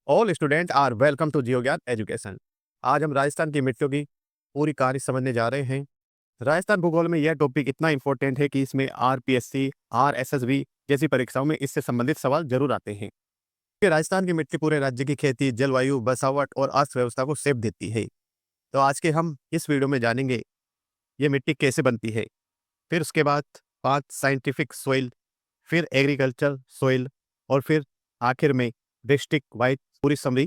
All student are welcome to Jio Gyan education. आज हम राजस्थान की मिट्टियों की पूरी कहानी समझने जा रहे हैं। राजस्थान भूगोल में यह टॉपिक इतना इंपॉर्टेंट है कि इसमें आरपीएससी, आरएसएसबी जैसी परीक्षाओं में इससे संबंधित सवाल जरूर आते हैं। कि राजस्थान की मिट्टी पूरे राज्य की खेती, जलवायु, बसावट और अर्थव्यवस्था को शेप देती है। तो आज के हम इस वीडियो में जानेंगे ये मिट्टी कैसे बनती है, फिर उसके बाद 5 साइंटिफिक सोइल, फिर एग्रीकल्चर सोइल और फिर आखिर में डिस्ट्रिक्ट वाइज पूरी समरी।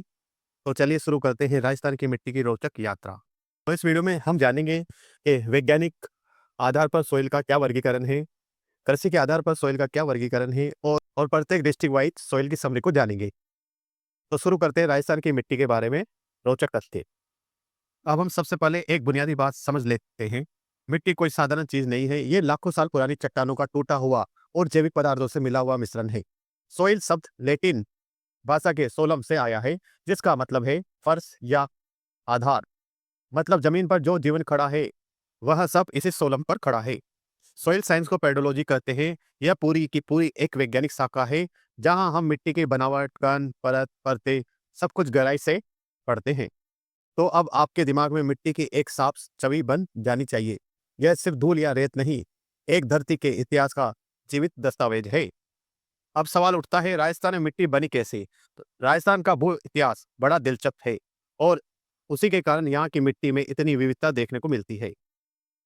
तो चलिए शुरू करते हैं राजस्थान की मिट्टी की रोचक यात्रा। तो इस वीडियो में हम जानेंगे कि वैज्ञानिक आधार पर सोइल का क्या वर्गीकरण है, कृषि के आधार पर सोइल का क्या वर्गीकरण है और प्रत्येक डिस्ट्रिक्ट वाइज सोइल की समरी को जानेंगे। तो शुरू करते हैं राजस्थान की मिट्टी के बारे में रोचक तथ्य। अब हम सबसे पहले एक बुनियादी बात समझ लेते हैं। मिट्टी कोई साधारण चीज नहीं है, ये लाखों साल पुरानी चट्टानों का टूटा हुआ और जैविक पदार्थों से मिला हुआ मिश्रण है। सोइल शब्द लैटिन भाषा के सोलम से आया है, जिसका मतलब है फर्श या आधार। मतलब जमीन पर जो जीवन खड़ा है वह सब इसी सोलम पर खड़ा है। सोइल साइंस को पेडोलॉजी कहते हैं। यह पूरी की पूरी एक वैज्ञानिक शाखा है जहां हम मिट्टी की बनावट, कण, परत, परतें सब कुछ गहराई से पढ़ते हैं। तो अब आपके दिमाग में मिट्टी की एक साफ छवि बन जानी चाहिए। यह सिर्फ धूल या रेत नहीं, एक धरती के इतिहास का जीवित दस्तावेज है। अब सवाल उठता है, राजस्थान में मिट्टी बनी कैसे? तो राजस्थान का भू इतिहास बड़ा दिलचस्प है और उसी के कारण यहाँ की मिट्टी में इतनी विविधता देखने को मिलती है।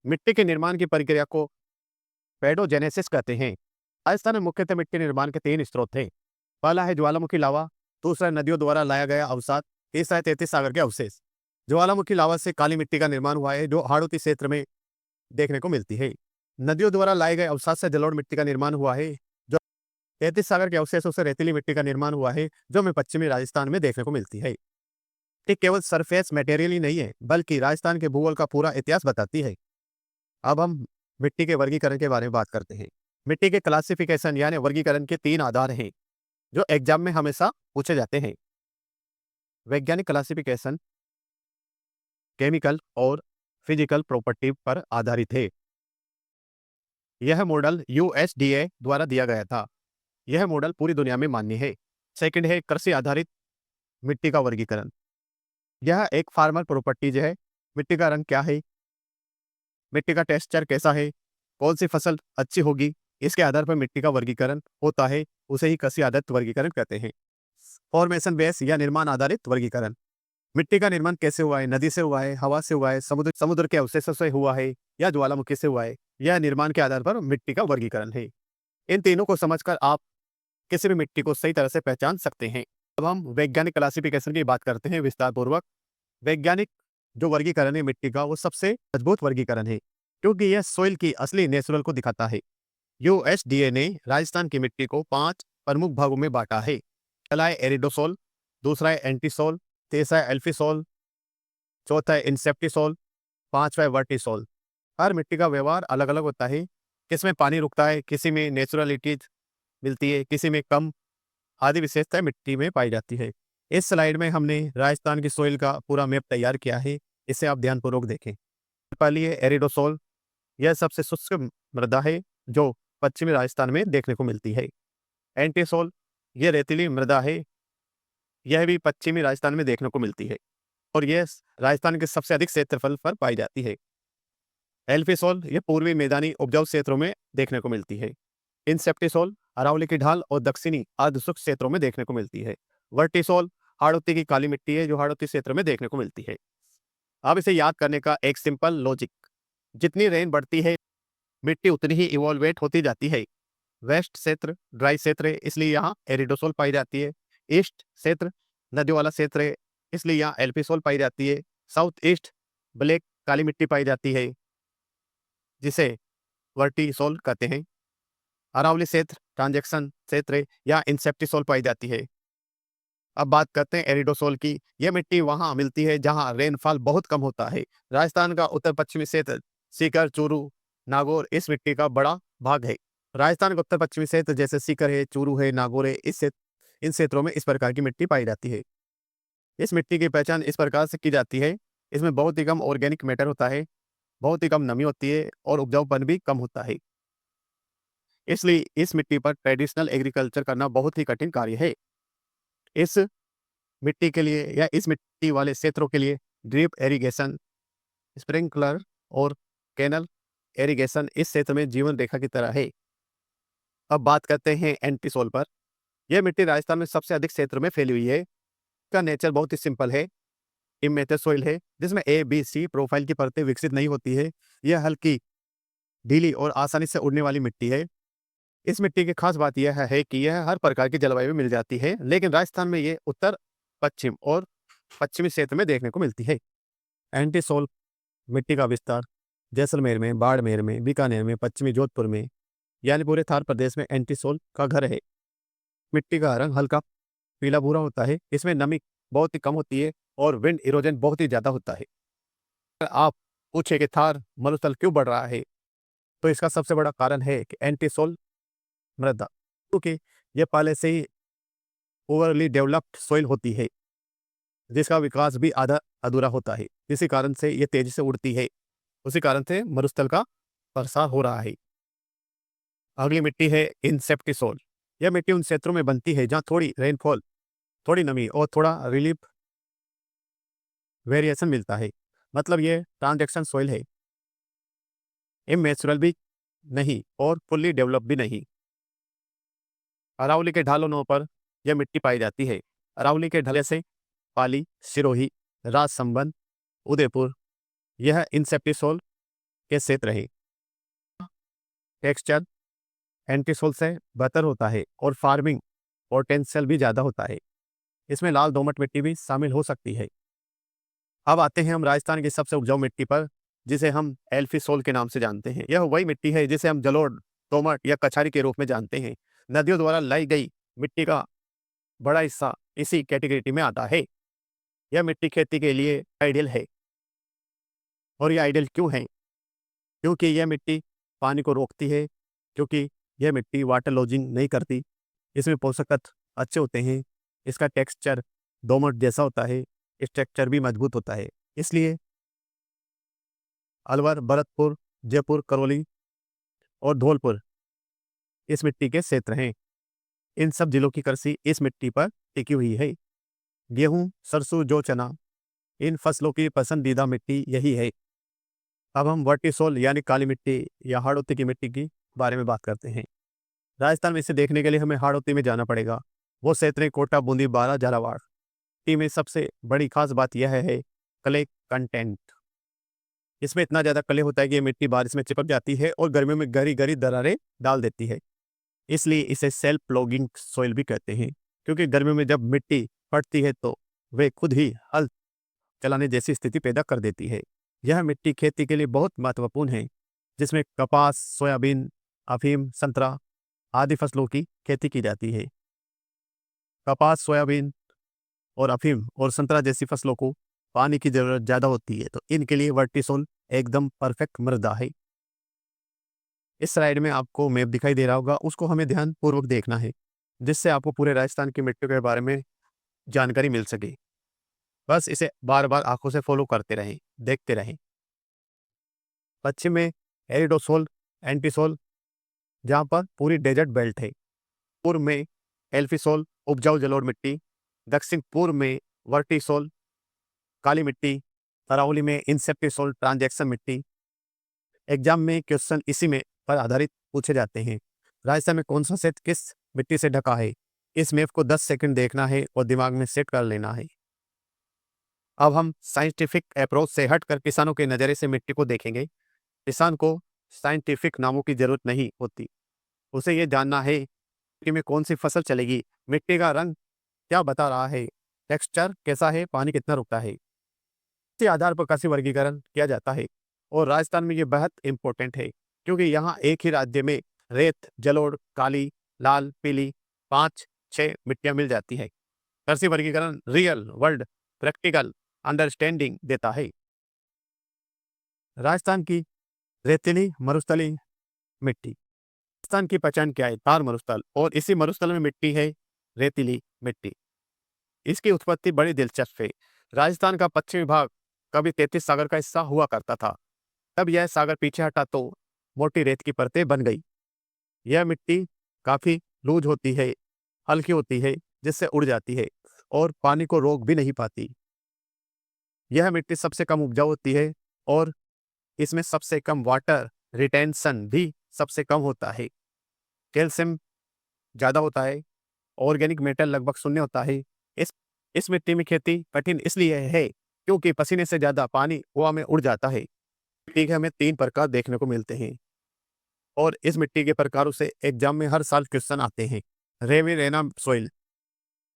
मिट्टी के निर्माण की प्रक्रिया को पेडोजेनेसिस कहते हैं। राजस्थान में मुख्यतः मिट्टी निर्माण के 3 स्रोत हैं। पहला है ज्वालामुखी लावा, दूसरा है नदियों द्वारा लाया गया अवसाद, तीसरा है 33 सागर के अवशेष। ज्वालामुखी लावा से काली मिट्टी का निर्माण हुआ है जो हाड़ौती क्षेत्र में देखने को मिलती है। नदियों द्वारा लाए गए अवसाद से जलोढ़ मिट्टी का निर्माण हुआ है। जो 33 सागर के अवशेषों से रेतीली मिट्टी का निर्माण हुआ है जो हमें पश्चिमी राजस्थान में देखने को मिलती है। ये केवल सरफेस मटेरियल ही नहीं है, बल्कि राजस्थान के भूगोल का पूरा इतिहास बताती है। अब हम मिट्टी के वर्गीकरण के बारे में बात करते हैं। मिट्टी के क्लासिफिकेशन यानी वर्गीकरण के 3 आधार हैं जो एग्जाम में हमेशा पूछे जाते हैं। वैज्ञानिक क्लासिफिकेशन केमिकल और फिजिकल प्रॉपर्टी पर आधारित है। यह मॉडल यूएसडीए द्वारा दिया गया था। यह मॉडल पूरी दुनिया में मान्य है। सेकंड है कृषि आधारित मिट्टी का वर्गीकरण। यह एक फार्मर प्रॉपर्टीज है। मिट्टी का रंग क्या है, मिट्टी का टेक्सचर कैसा है, कौन सी फसल अच्छी होगी, इसके आधार पर मिट्टी का वर्गीकरण होता है। उसे ही कृषि आधारित वर्गीकरण कहते हैं। फॉर्मेशन बेस या निर्माण आधारित वर्गीकरण। मिट्टी का निर्माण कैसे हुआ है, नदी से हुआ है, हवा से हुआ है, समुद्र समुद्र के अवशेषों से हुआ है या ज्वालामुखी से हुआ है। यह निर्माण के आधार पर मिट्टी का वर्गीकरण है। इन तीनों को समझकर आप किसी भी मिट्टी को सही तरह से पहचान सकते हैं। अब हम वैज्ञानिक क्लासिफिकेशन की बात करते हैं विस्तार पूर्वक। वैज्ञानिक जो वर्गीकरण है मिट्टी का, वो सबसे मजबूत वर्गीकरण है क्योंकि यह सोइल की असली नेचुरल को दिखाता है। यूएसडीए ने राजस्थान की मिट्टी को 5 प्रमुख भागों में बांटा है। पहला है एरिडोसोल, दूसरा है एंटीसोल, तीसरा है एल्फिसोल, चौथा है इंसेप्टिसोल, पांचवा है वर्टिसोल। हर मिट्टी का व्यवहार अलग अलग होता है। किसमें पानी रुकता है, किसी में नेचुरलिटीज मिलती है, किसी में कम, आदि विशेषताएं मिट्टी में पाई जाती है। इस स्लाइड में हमने राजस्थान की सोइल का पूरा मैप तैयार किया है, इसे आप ध्यानपूर्वक देखें। पहली है एरिडोसोल। यह सबसे शुष्क मृदा है जो पश्चिमी राजस्थान में देखने को मिलती है। एंटीसोल, यह रेतीली मृदा है, यह भी पश्चिमी राजस्थान में देखने को मिलती है और यह राजस्थान के सबसे अधिक क्षेत्रफल पर पाई जाती है। एल्फिसोल, यह पूर्वी मैदानी उपजाऊ क्षेत्रों में देखने को मिलती है। इंसेप्टिसोल, अरावली की ढाल और दक्षिणी अर्धशुष्क क्षेत्रों में देखने को मिलती है। वर्टिसोल, हाड़ौती की काली मिट्टी है जो हाड़ौती क्षेत्र में देखने को मिलती है। अब इसे याद करने का एक सिंपल लॉजिक, जितनी रेन बढ़ती है मिट्टी उतनी ही इवोल्वेट होती जाती है। वेस्ट क्षेत्र ड्राई क्षेत्र है, इसलिए यहाँ एरिडोसोल पाई जाती है। ईस्ट क्षेत्र नदियों वाला क्षेत्र है, इसलिए यहाँ एल्फिसोल पाई जाती है। साउथ ईस्ट ब्लैक काली मिट्टी पाई जाती है जिसे वर्टिसोल कहते हैं। अरावली क्षेत्र ट्रांजैक्शन क्षेत्र है, यहाँ इंसेप्टिसोल पाई जाती है। अब बात करते हैं एरिडोसोल की। यह मिट्टी वहां मिलती है जहां रेनफॉल बहुत कम होता है। राजस्थान का उत्तर पश्चिमी क्षेत्र सीकर, चूरू, नागौर इस मिट्टी का बड़ा भाग है। राजस्थान का उत्तर पश्चिमी क्षेत्र जैसे सीकर है, चूरू है, नागौर है, इन क्षेत्रों में इस प्रकार की मिट्टी पाई जाती है। इस मिट्टी की पहचान इस प्रकार से की जाती है, इसमें बहुत ही कम ऑर्गेनिक मैटर होता है, बहुत ही कम नमी होती है और उपजाऊपन भी कम होता है। इसलिए इस मिट्टी पर ट्रेडिशनल एग्रीकल्चर करना बहुत ही कठिन कार्य है। इस मिट्टी के लिए या इस मिट्टी वाले क्षेत्रों के लिए ड्रिप इरिगेशन, स्प्रिंकलर और कैनल इरिगेशन इस क्षेत्र में जीवन रेखा की तरह है। अब बात करते हैं एंटीसोल पर। यह मिट्टी राजस्थान में सबसे अधिक क्षेत्र में फैली हुई है। इसका नेचर बहुत ही सिंपल है, इमेच्योर सोइल है, जिसमें ए बी सी प्रोफाइल की परतें विकसित नहीं होती है। यह हल्की, ढीली और आसानी से उड़ने वाली मिट्टी है। इस मिट्टी की खास बात यह है कि यह हर प्रकार की जलवायु में मिल जाती है, लेकिन राजस्थान में ये उत्तर पश्चिम और पश्चिमी क्षेत्र में देखने को मिलती है। एंटीसोल मिट्टी का विस्तार जैसलमेर में, बाड़मेर में, बीकानेर में, पश्चिमी जोधपुर में, यानी पूरे थार प्रदेश में एंटीसोल का घर है। मिट्टी का रंग हल्का पीला भूरा होता है। इसमें नमी बहुत ही कम होती है और विंड इरोजन बहुत ही ज्यादा होता है। अगर आप पूछे कि थार मरुस्थल क्यों बढ़ रहा है, तो इसका सबसे बड़ा कारण है कि एंटीसोल मृदा, क्योंकि यह पहले से ही ओवरली डेवलप्ड सॉइल होती है, जिसका विकास भी आधा अधूरा होता है। इसी कारण से यह तेजी से उड़ती है। उसी कारण से मरुस्थल का प्रसार हो रहा है। अगली मिट्टी है इंसेप्टिसोल। यह मिट्टी उन क्षेत्रों में बनती है जहां थोड़ी रेनफॉल, थोड़ी नमी और थोड़ा रिलीफ वेरिएशन मिलता है। मतलब ये ट्रांजेक्शन सॉइल है, इमेचुरल भी नहीं और फुल्ली डेवलप भी नहीं। अरावली के ढालों पर यह मिट्टी पाई जाती है। अरावली के ढले से पाली, सिरोही, राजसंबंध, उदयपुर, यह इंसेप्टिसोल के क्षेत्र है। टेक्सचर एंटीसोल से बेहतर होता है और फार्मिंग पोटेंशियल भी ज़्यादा होता है। इसमें लाल दोमट मिट्टी भी शामिल हो सकती है। अब आते हैं हम राजस्थान की सबसे उपजाऊ मिट्टी पर, जिसे हम एल्फी के नाम से जानते हैं। यह वही मिट्टी है जिसे हम जलोढ़, दोमट या कछारी के रूप में जानते हैं। नदियों द्वारा लाई गई मिट्टी का बड़ा हिस्सा इसी कैटेगरी में आता है। यह मिट्टी खेती के लिए आइडियल है। और यह आइडियल क्यों है? क्योंकि यह मिट्टी पानी को रोकती है, क्योंकि यह मिट्टी वाटर लॉजिंग नहीं करती। इसमें पोषक तत्व अच्छे होते हैं। इसका टेक्सचर दोमट जैसा होता है। स्ट्रक्चर भी मजबूत होता है। इसलिए अलवर, भरतपुर, जयपुर, करौली और धौलपुर इस मिट्टी के क्षेत्र हैं। इन सब जिलों की कृषि इस मिट्टी पर टिकी हुई है। गेहूं, सरसों, जौ, चना, इन फसलों की पसंदीदा मिट्टी यही है। अब हम वर्टिसोल यानी काली मिट्टी या हाड़ौती की मिट्टी की बारे में बात करते हैं। राजस्थान में इसे देखने के लिए हमें हाड़ौती में जाना पड़ेगा। वो क्षेत्र है कोटा, बूंदी, बारा, झालावाड़। मिट्टी में सबसे बड़ी खास बात यह है क्ले कंटेंट। इसमें इतना ज़्यादा क्ले होता है कि ये मिट्टी बारिश में चिपक जाती है और गर्मियों में गहरी गहरी दरारें डाल देती है। इसलिए इसे सेल्फ प्लॉगिंग सॉइल भी कहते हैं, क्योंकि गर्मियों में जब मिट्टी फटती है तो वे खुद ही हल चलाने जैसी स्थिति पैदा कर देती है। यह मिट्टी खेती के लिए बहुत महत्वपूर्ण है, जिसमें कपास, सोयाबीन, अफीम, संतरा आदि फसलों की खेती की जाती है। कपास, सोयाबीन और अफीम और संतरा जैसी फसलों को पानी की जरूरत ज़्यादा होती है, तो इनके लिए वर्टिसोल एकदम परफेक्ट मृदा है। इस स्लाइड में आपको मैप दिखाई दे रहा होगा, उसको हमें ध्यानपूर्वक देखना है, जिससे आपको पूरे राजस्थान की मिट्टी के बारे में जानकारी मिल सके। बस इसे बार-बार आंखों से फॉलो करते रहें, देखते रहें। पश्चिम में एरिडोसोल, एंटीसोल, जहाँ पर पूरी डेजर्ट बेल्ट है। पूर्व में एल्फिसोल, उपजाऊ जलोढ़ मिट्टी। दक्षिण पूर्व में वर्टिसोल, काली मिट्टी। अरावली में इंसेप्टिसोल, ट्रांजेक्शन मिट्टी। एग्जाम में क्वेश्चन इसी में पर आधारित पूछे जाते हैं। राजस्थान में कौन सा क्षेत्र किस मिट्टी से ढका है, इस मैप को 10 सेकंड देखना है और दिमाग में सेट कर लेना है। अब हम साइंटिफिक अप्रोच से हटकर किसानों के नज़रिए से मिट्टी को देखेंगे। किसान को साइंटिफिक नामों की जरूरत नहीं होती। उसे ये जानना है मिट्टी में कौन सी फसल चलेगी, मिट्टी का रंग क्या बता रहा है, टेक्सचर कैसा है, पानी कितना रुकता है। इसी आधार पर कृषि वर्गीकरण किया जाता है और राजस्थान में ये बहुत इंपॉर्टेंट है, क्योंकि यहाँ एक ही राज्य में रेत, जलोढ़, काली, लाल, पीली 5-6 मिट्टियाँ मिल जाती है। कृषि वर्गीकरण रियल वर्ल्ड प्रैक्टिकल अंडरस्टैंडिंग देता है। राजस्थान की रेतीली मरुस्थली मिट्टी। राजस्थान की पहचान क्या है? थार मरुस्थल, और इसी मरुस्थल में मिट्टी है रेतीली मिट्टी। इसकी उत्पत्ति बड़ी दिलचस्प है। राजस्थान का पश्चिमी भाग कभी 33 सागर का हिस्सा हुआ करता था। तब यह सागर पीछे हटा तो मोटी रेत की परतें बन गई। यह मिट्टी काफी लूज होती है, हल्की होती है, जिससे उड़ जाती है। और पानी को रोक भी नहीं पाती। यह मिट्टी सबसे कम उपजाऊ होती है और इसमें सबसे कम वाटर रिटेंशन भी सबसे कम होता है। कैल्शियम ज़्यादा होता है, ऑर्गेनिक मैटर लगभग शून्य होता है। इस इस मिट्टी में खेती कठिन इसलिए है क्योंकि पसीने से ज़्यादा पानी हवा में उड़ जाता है। मिट्टी के हमें 3 प्रकार देखने को मिलते हैं और इस मिट्टी के प्रकारों से एग्जाम में हर साल क्वेश्चन आते हैं। रेविरेना सॉइल,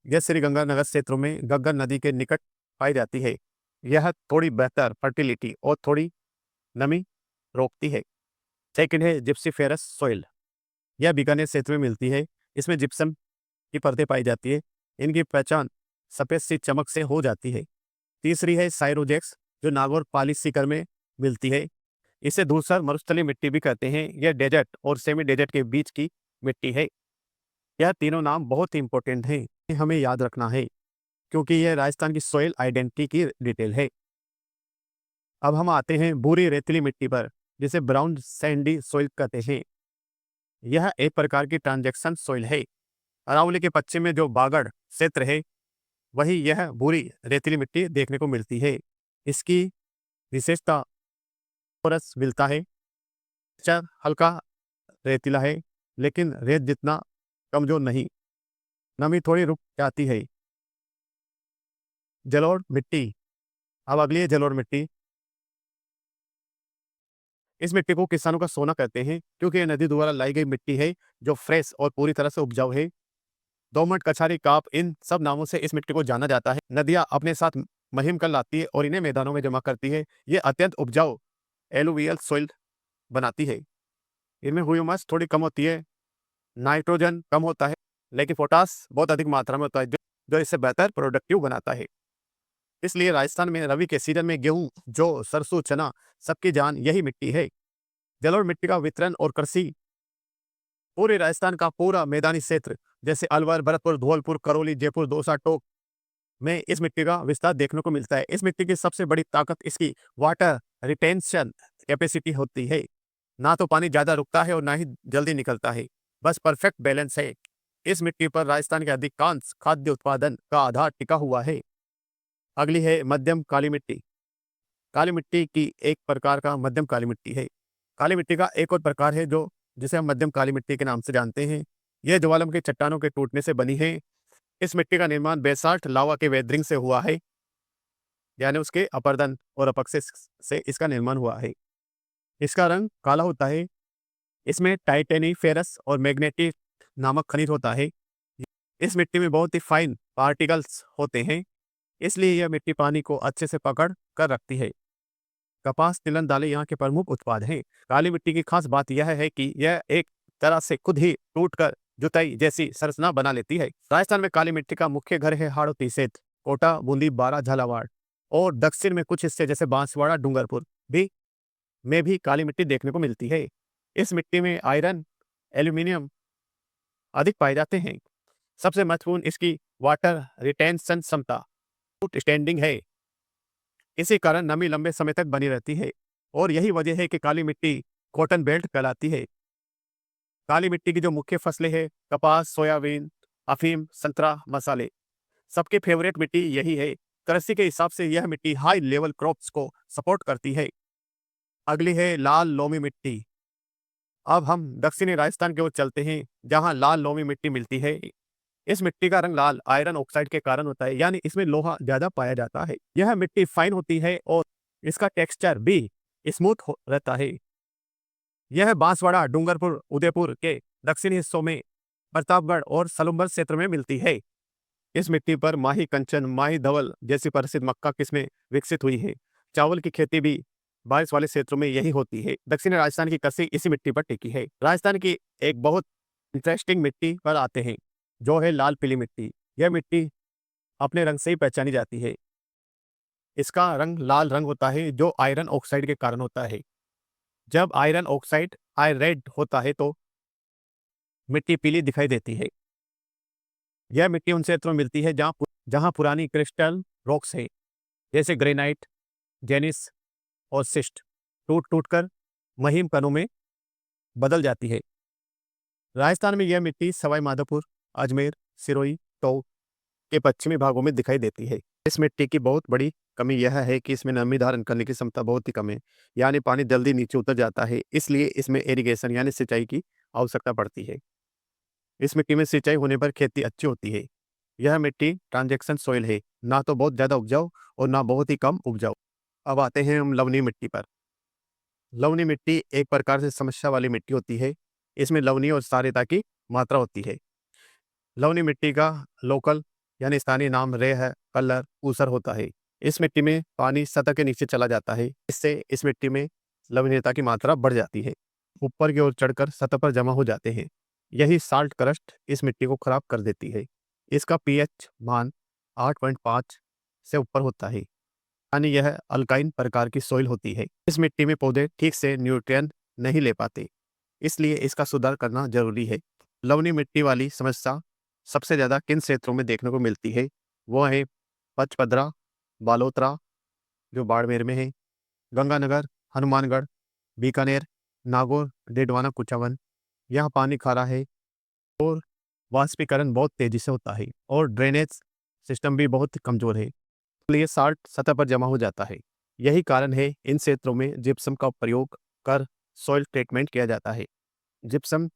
यह श्री गंगानगर क्षेत्रों में गंगा नदी के निकट पाई जाती है। यह थोड़ी बेहतर फर्टिलिटी और थोड़ी नमी रोकती है। सेकंड है जिप्सीफेरस सॉइल, यह बीकानेर क्षेत्र में मिलती है। इसमें जिप्सम की परतें पाई जाती है। इनकी पहचान सफेद सी चमक से हो जाती है। तीसरी है साइरोजेक्स, जो नागौर पाली सीकर में मिलती है। इसे धूसर मरुस्थलीय मिट्टी भी कहते हैं। यह डेजर्ट और सेमी डेजर्ट के बीच की मिट्टी है। यह तीनों नाम बहुत ही इंपॉर्टेंट हैं, हमें याद रखना है क्योंकि यह राजस्थान की सॉइल आइडेंटिटी की डिटेल है। अब हम आते हैं भूरी रेतीली मिट्टी पर, जिसे ब्राउन सैंडी सॉइल कहते हैं। यह एक प्रकार की ट्रांजैक्शन सॉइल है। अरावली के पश्चिम में जो बागड़ क्षेत्र है, वही यह भूरी रेतीली मिट्टी देखने को मिलती है। इसकी विशेषता पोरस मिलता है। टेक्सचर हल्का रेतीला है, लेकिन रेत जितना कमजोर नहीं। नमी थोड़ी रुक जाती है। जलोढ़ मिट्टी, अब अगली है जलोढ़ मिट्टी। इस मिट्टी को किसानों का सोना कहते हैं क्योंकि यह नदी द्वारा लाई गई मिट्टी है जो फ्रेश और पूरी तरह से उपजाऊ है। दोमट, कछारी, काप, इन सब नामों से इस मिट्टी को जाना जाता है। नदियां अपने साथ मुहिम कर लाती है और इन्हें मैदानों में जमा करती है। ये अत्यंत उपजाऊ एलुवियल सॉइल बनाती है। इनमें ह्यूमस थोड़ी कम होती है, नाइट्रोजन कम होता है, लेकिन पोटास बहुत अधिक मात्रा में होता है, जो इसे बेहतर प्रोडक्टिव बनाता है। इसलिए राजस्थान में रबी के सीजन में गेहूं, जौ, सरसों, चना, सबकी जान यही मिट्टी है। जलोढ़ मिट्टी का वितरण और कृषि पूरे राजस्थान का पूरा मैदानी क्षेत्र जैसे अलवर, भरतपुर, धौलपुर, करौली, जयपुर, दौसा, टोंक में इस मिट्टी का विस्तार देखने को मिलता है। इस मिट्टी की सबसे बड़ी ताकत इसकी वाटर रिटेंशन कैपेसिटी होती है। ना तो पानी ज्यादा रुकता है और ना ही जल्दी निकलता है, बस परफेक्ट बैलेंस है। इस मिट्टी पर राजस्थान के अधिकांश खाद्य उत्पादन का आधार टिका हुआ है। अगली है मध्यम काली मिट्टी। काली मिट्टी की एक प्रकार का मध्यम काली मिट्टी है। काली मिट्टी का एक और प्रकार है जो जिसे हम मध्यम काली मिट्टी के नाम से जानते हैं। यह ज्वालामुखी के चट्टानों के टूटने से बनी है। इस मिट्टी का निर्माण बेसाल्ट लावा के वेदरिंग से हुआ है, यानी उसके अपरदन और अपक्षय से इसका निर्माण हुआ है। इसका रंग काला होता है। इसमें टाइटेनी फेरस और मैग्नेटिक नामक खनिज होता है। इस मिट्टी में बहुत ही फाइन पार्टिकल्स होते हैं, इसलिए यह मिट्टी पानी को अच्छे से पकड़ कर रखती है। कपास, तिलहन, दालें यहाँ के प्रमुख उत्पाद हैं। काली मिट्टी की खास बात यह है कि यह एक तरह से खुद ही टूटकर जुताई जैसी संरचना बना लेती है। राजस्थान में काली मिट्टी का मुख्य घर है हाड़ौती क्षेत्र, कोटा, बूंदी, बारा, झालावाड़ और दक्षिण में कुछ हिस्से जैसे बांसवाड़ा, डूंगरपुर भी काली मिट्टी देखने को मिलती है। इस मिट्टी में आयरन, एल्यूमिनियम अधिक पाए जाते हैं। सबसे महत्वपूर्ण इसकी वाटर रिटेंशन क्षमता, स्टैंडिंग है। इसी कारण नमी लंबे समय तक बनी रहती है और यही वजह है कि काली मिट्टी कॉटन बेल्ट कहलाती है। काली मिट्टी की जो मुख्य फसलें हैं, कपास, सोयाबीन, अफीम, संतरा, मसाले, सबके फेवरेट मिट्टी यही है। कृषि के हिसाब से यह मिट्टी हाई लेवल क्रॉप्स को सपोर्ट करती है। अगली है लाल लोमी मिट्टी। अब हम दक्षिणी राजस्थान की ओर चलते हैं, जहां लाल लोमी मिट्टी मिलती है। इस मिट्टी का रंग लाल आयरन ऑक्साइड के कारण होता है, यानी इसमें लोहा ज्यादा पाया जाता है। यह मिट्टी फाइन होती है और इसका टेक्सचर भी स्मूथ रहता है। यह बांसवाड़ा, डूंगरपुर, उदयपुर के दक्षिणी हिस्सों में, प्रतापगढ़ और सलुम्बर क्षेत्र में मिलती है। इस मिट्टी पर माही कंचन, माही धवल जैसी प्रसिद्ध मक्का किस्में विकसित हुई है। चावल की खेती भी बारिश वाले क्षेत्रों में यही होती है। दक्षिणी राजस्थान की कृषि इसी मिट्टी पर टिकी है। राजस्थान की एक बहुत इंटरेस्टिंग मिट्टी पर आते हैं, जो है लाल पीली मिट्टी। यह मिट्टी अपने रंग से ही पहचानी जाती है। इसका रंग लाल रंग होता है, जो आयरन ऑक्साइड के कारण होता है। जब आयरन ऑक्साइड आई रेड होता है तो मिट्टी पीली दिखाई देती है। यह मिट्टी उन क्षेत्रों में मिलती है जहां पुरानी क्रिस्टल रॉक्स है, जैसे ग्रेनाइट, जेनिस और सिस्ट टूट टूट कर महीन कणों में बदल जाती है। राजस्थान में यह मिट्टी सवाई माधोपुर, अजमेर, सिरोही, टोंक के पश्चिमी भागों में दिखाई देती है। इस मिट्टी की बहुत बड़ी कमी यह है कि इसमें नमी धारण करने की क्षमता बहुत ही कम है, यानी पानी जल्दी नीचे उतर जाता है, इसलिए इसमें इरिगेशन यानी सिंचाई की आवश्यकता पड़ती है। इस मिट्टी में सिंचाई होने पर खेती अच्छी होती है। यह मिट्टी ट्रांजैक्शन सॉइल है, ना तो बहुत ज़्यादा उपजाऊ और ना बहुत ही कम उपजाऊ। अब आते हैं हम लवणीय मिट्टी पर। लवणीय मिट्टी एक प्रकार से समस्या वाली मिट्टी होती है। इसमें लवणीय और क्षारीयता की मात्रा होती है। लवणीय मिट्टी का लोकल यानी स्थानीय नाम रेह है, कलर, ऊसर होता है। इस मिट्टी में पानी सतह के नीचे चला जाता है। इससे इस मिट्टी में लवणीयता की मात्रा बढ़ जाती है। ऊपर की ओर चढ़कर सतह पर जमा हो जाते हैं। यही साल्ट क्रस्ट इस मिट्टी को खराब कर देती है। इसका पीएच मान 8.5 से ऊपर होता है, यानी यह अल्काइन प्रकार की सॉइल होती है। इस मिट्टी में पौधे ठीक से न्यूट्रिएंट नहीं ले पाते, इसलिए इसका सुधार करना जरूरी है। लवणीय मिट्टी वाली समस्या सबसे ज़्यादा किन क्षेत्रों में देखने को मिलती है? वो है पचपदरा, बालोतरा जो बाड़मेर में है, गंगानगर, हनुमानगढ़, बीकानेर, नागौर, डेडवाना, कुचावन। यहाँ पानी खारा है और वाष्पीकरण बहुत तेजी से होता है और ड्रेनेज सिस्टम भी बहुत कमजोर है, इसलिए साल्ट सतह पर जमा हो जाता है। यही कारण है इन क्षेत्रों में जिप्सम का प्रयोग कर सॉइल ट्रीटमेंट किया जाता है। जिप्सम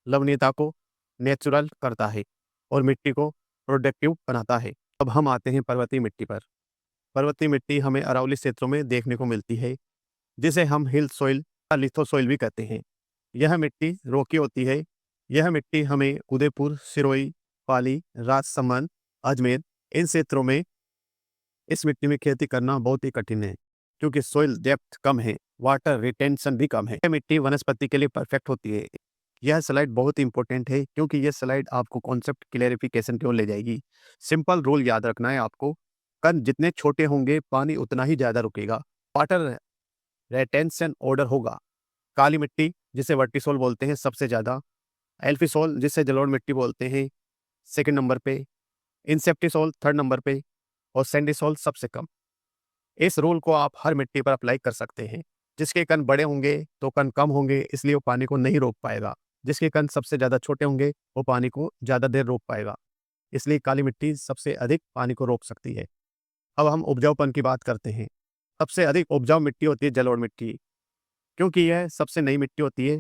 लवणीयता को नेचुरल करता है और मिट्टी को प्रोडक्टिव बनाता है। अब हम आते हैं पर्वतीय मिट्टी पर। पर्वतीय मिट्टी हमें अरावली क्षेत्रों में देखने को मिलती है, जिसे हम हिल सॉइल या लिथो सॉइल भी कहते हैं। यह मिट्टी रोकी होती है। यह मिट्टी हमें उदयपुर, सिरोही, पाली, राजसमंद, अजमेर इन क्षेत्रों में इस मिट्टी में खेती करना बहुत ही कठिन है, क्योंकि सॉइल डेप्थ कम है, वाटर रिटेंशन भी कम है। यह मिट्टी वनस्पति के लिए परफेक्ट होती है। यह स्लाइड बहुत इंपॉर्टेंट है, क्योंकि यह स्लाइड आपको कॉन्सेप्ट क्लेरिफिकेशन की ओर ले जाएगी। सिंपल रूल याद रखना है आपको। कण जितने छोटे होंगे पानी उतना ही ज्यादा रुकेगा, वाटर रिटेंशन ऑर्डर होगा। काली मिट्टी जिसे वर्टिसोल बोलते हैं सबसे ज्यादा, एल्फिसोल जिसे जलोढ़ मिट्टी बोलते हैं सेकंड नंबर पे, इंसेप्टिसोल थर्ड नंबर पे और सैंडिसोल सबसे कम। इस रूल को आप हर मिट्टी पर अप्लाई कर सकते हैं। जिसके कण बड़े होंगे तो कण कम होंगे, इसलिए वो पानी को नहीं रोक पाएगा। जिसके कण सबसे ज़्यादा छोटे होंगे वो पानी को ज़्यादा देर रोक पाएगा, इसलिए काली मिट्टी सबसे अधिक पानी को रोक सकती है। अब हम उपजाऊपन की बात करते हैं। सबसे अधिक उपजाऊ मिट्टी होती है जलोढ़ मिट्टी, क्योंकि यह सबसे नई मिट्टी होती है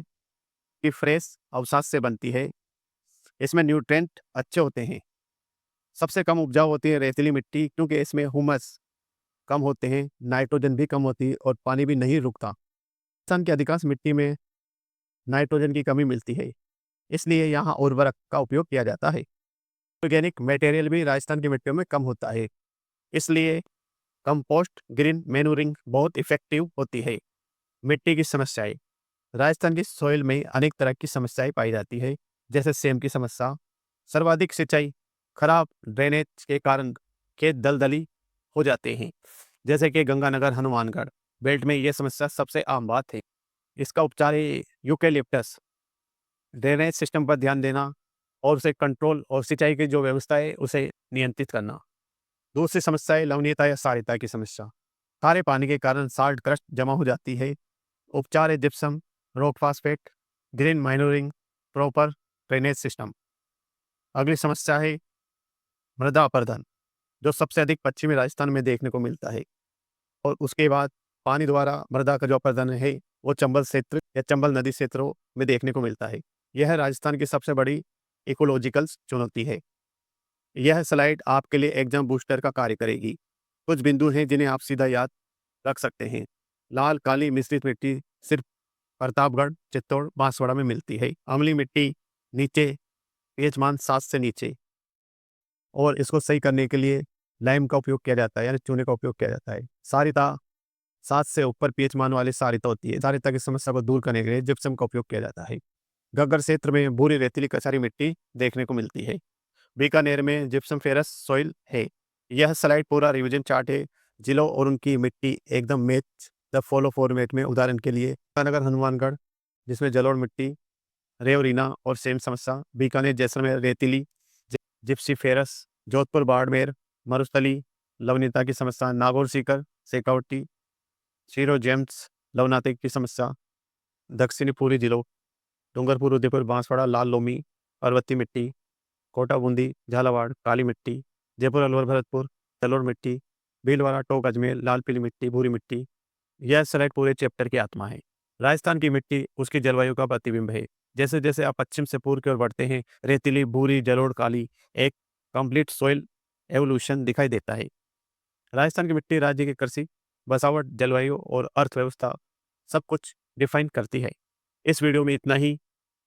कि फ्रेश अवसाद से बनती है। इसमें न्यूट्रेंट अच्छे होते हैं। सबसे कम उपजाऊ होती है रेतीली मिट्टी, क्योंकि इसमें हुमस कम होते हैं, नाइट्रोजन भी कम होती है और पानी भी नहीं रुकता। राजस्थान की अधिकांश मिट्टी में नाइट्रोजन की कमी मिलती है, इसलिए यहाँ उर्वरक का उपयोग किया जाता है। ऑर्गेनिक मटेरियल भी राजस्थान की मिट्टियों में कम होता है, इसलिए कंपोस्ट ग्रीन मैन्यूरिंग बहुत इफेक्टिव होती है। मिट्टी की समस्याएं। राजस्थान की सॉइल में अनेक तरह की समस्याएं पाई जाती है, जैसे सेम की समस्या, सर्वाधिक सिंचाई, खराब ड्रेनेज के कारण खेत दलदली हो जाते हैं, जैसे कि गंगानगर, हनुमानगढ़ बेल्ट में यह समस्या सबसे आम बात है। इसका उपचार है यूकेलिप्टस, ड्रेनेज सिस्टम पर ध्यान देना और उसे कंट्रोल और सिंचाई की जो व्यवस्था है उसे नियंत्रित करना। दूसरी समस्या है लवणीयता या क्षारीयता की समस्या। खारे पानी के कारण साल्ट क्रस्ट जमा हो जाती है। उपचार है gypsum, rock phosphate, green manuring, proper drainage system. अगली समस्या है मृदा अपरदन, जो सबसे अधिक पश्चिमी राजस्थान में देखने को मिलता है। और उसके बाद पानी द्वारा मृदा का जो अपरदन है वो चंबल क्षेत्र या चंबल नदी क्षेत्रों में देखने को मिलता है। यह राजस्थान की सबसे बड़ी इकोलॉजिकल चुनौती है। यह स्लाइड आपके लिए एग्जाम बूस्टर का कार्य करेगी। कुछ बिंदु हैं जिन्हें आप सीधा याद रख सकते हैं। लाल काली मिश्रित मिट्टी सिर्फ प्रतापगढ़, चित्तौड़, बांसवाड़ा में मिलती है। अम्लीय मिट्टी नीचे, पीएच मान 7 से नीचे, और इसको सही करने के लिए लाइम का उपयोग किया जाता है, यानी चूने का उपयोग किया जाता है। सारिता 7 से ऊपर पीएच मान वाली सारिता होती है। सारिता की समस्या को दूर करने के लिए जिप्सम का उपयोग किया जाता है। गग्गर क्षेत्र में भूरी रेतीली कछारी मिट्टी देखने को मिलती है। बीकानेर में जिप्सम फेरस सॉइल है। यह स्लाइड पूरा रिवीजन चार्ट है। जिलों और उनकी मिट्टी एकदम मैच द फॉलो फॉर्मेट में। उदाहरण के लिए नगर, हनुमानगढ़ जिसमें जलोढ़ मिट्टी, रेवरीना और सेम समस्या। बीकानेर जैसलमेर रेतीली जिप्सी फेरस। जोधपुर बाड़मेर मरुस्थली लवणीयता की समस्या। नागौर सीकर शेखावटी सीरो जेम्स लवनाते की समस्या। दक्षिणी पूर्वी जिलों डूंगरपुर, उदयपुर, बांसवाड़ा लाल लोमी पर्वतीय मिट्टी। कोटा बूंदी झालावाड़ काली मिट्टी। जयपुर, अलवर, भरतपुर, जलोढ़ मिट्टी, भीलवाड़ा, टोंक, अजमेर, लाल पीली मिट्टी, भूरी मिट्टी, यह स्लाइड पूरे चैप्टर की आत्मा है। राजस्थान की मिट्टी उसकी जलवायु का प्रतिबिंब है। जैसे जैसे आप पश्चिम से पूर्व की ओर बढ़ते हैं, रेतीली, भूरी, जलोढ़, काली, एक कंप्लीट सॉइल एवोल्यूशन दिखाई देता है। राजस्थान की मिट्टी राज्य की कृषि, बसावट, जलवायु और अर्थव्यवस्था सब कुछ डिफाइन करती है। इस वीडियो में इतना ही।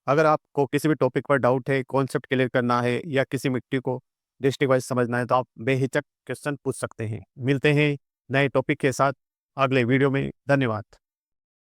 अगर आपको किसी भी टॉपिक पर डाउट है, कॉन्सेप्ट क्लियर करना है या किसी मिट्टी को डिस्ट्रिक्ट वाइज समझना है तो आप बेहिचक क्वेश्चन पूछ सकते हैं। मिलते हैं नए टॉपिक के साथ अगले वीडियो में। धन्यवाद।